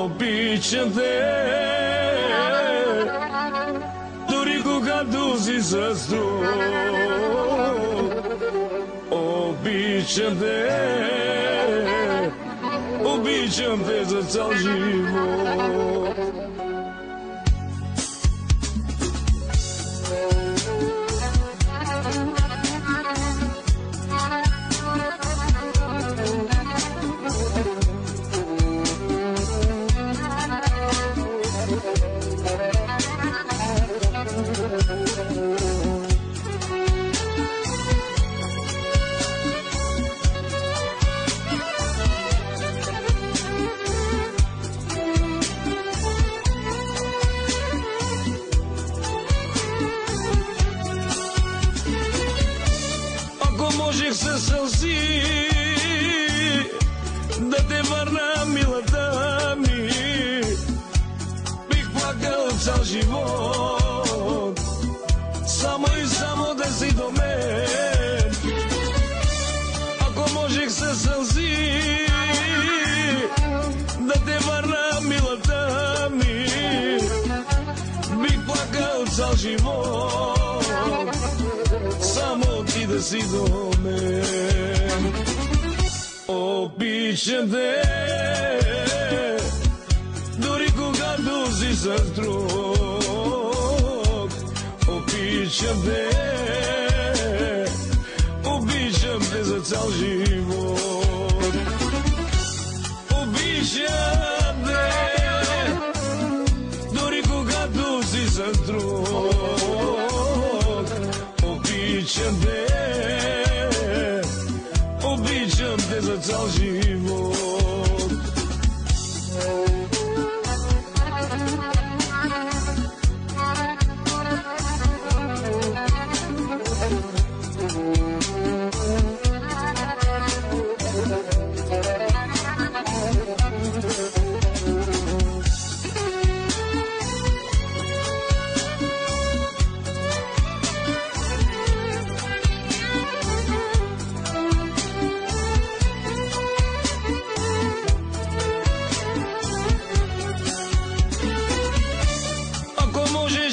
обичам те, дори когато си с друг. Обичам те, обичам те за цял живот. Можех със сълзи да те върна, милата ми, бих плакал цял живот, само и само да си до мен. Ако можех със сълзи да те върна, милата ми, бих плакал цял живот, само ти да си до мен. Обичам те, дори когато си с друг. Обичам те, обичам те за цял живот. Обичам те, дори когато си с друг. Обичам те, обичам те за цял живот.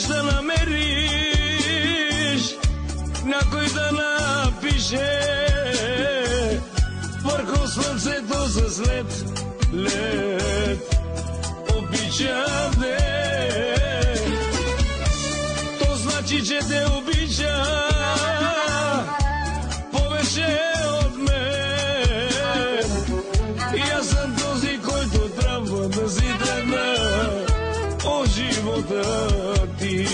Да намериш някой да напише върху слънцето с лед, лед. Обичам те, то значи, че те обича повече от мен. И аз съм този, който трябва да си тръгна от живота ти.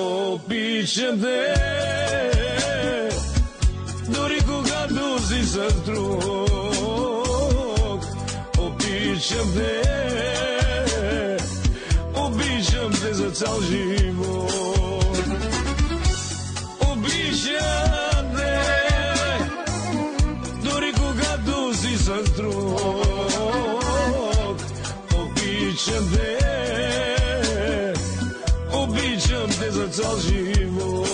Обичам те, дори когато си с друг. Обичам те, обичам те за цял живот. Обичам те, дори когато си с друг. Обичам те, обичам те за цял живот.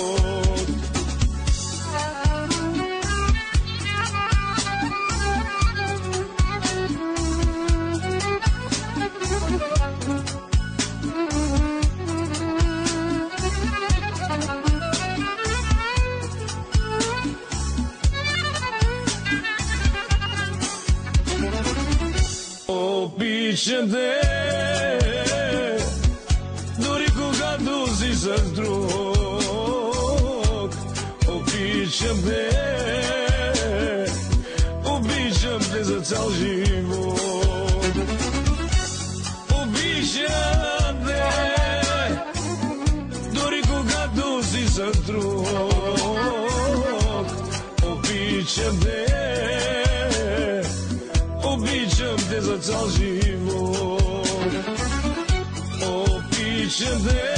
Обичам те, дори когато си с друг. Обичам те, обичам те за цял живот. Обичам те, дори когато си с друг. Обичам те, обичам те за цял живот. Обичам те,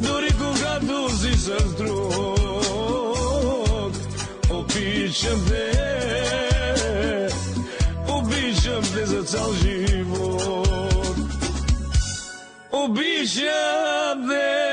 дори когато си с друг. Обичам те, обичам те за цял живот. Обичам те.